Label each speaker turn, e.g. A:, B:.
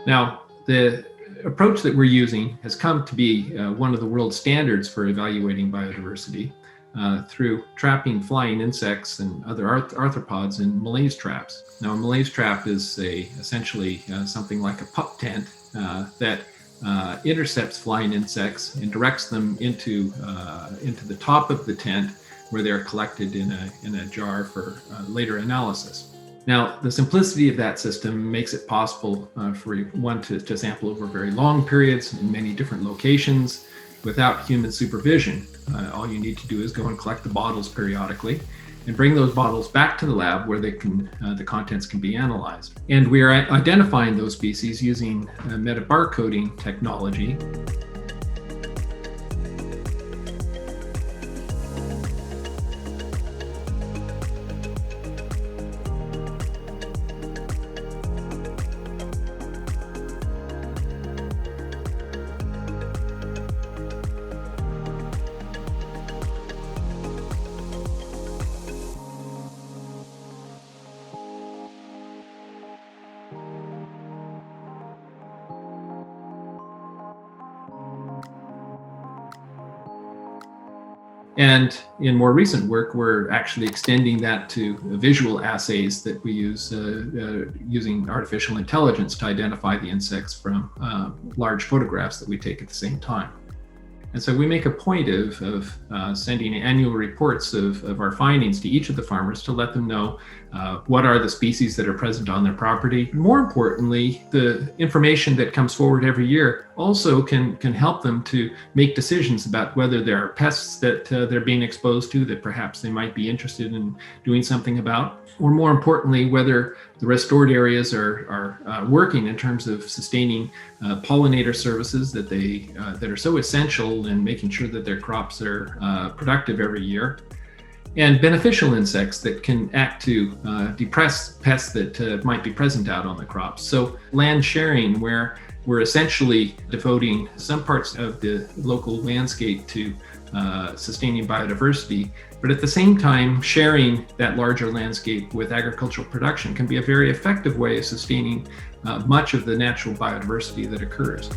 A: Now, the approach that we're using has come to be one of the world standards for evaluating biodiversity through trapping flying insects and other arthropods in Malaise traps. Now, a Malaise trap is essentially something like a pup tent that intercepts flying insects and directs them into the top of the tent, where they're collected in a jar for later analysis. Now, the simplicity of that system makes it possible for one to sample over very long periods in many different locations without human supervision. All you need to do is go and collect the bottles periodically and bring those bottles back to the lab where the contents can be analyzed. And we are identifying those species using metabarcoding technology. And in more recent work, we're actually extending that to visual assays that we use using artificial intelligence to identify the insects from large photographs that we take at the same time. And so we make a point of sending annual reports of our findings to each of the farmers to let them know what are the species that are present on their property. More importantly, the information that comes forward every year also can help them to make decisions about whether there are pests that they're being exposed to that perhaps they might be interested in doing something about, or more importantly, whether the restored areas are working in terms of sustaining pollinator services that are so essential in making sure that their crops are productive every year, and beneficial insects that can act to depress pests that might be present out on the crops. So land sharing, where we're essentially devoting some parts of the local landscape to sustaining biodiversity, but at the same time sharing that larger landscape with agricultural production, can be a very effective way of sustaining much of the natural biodiversity that occurs.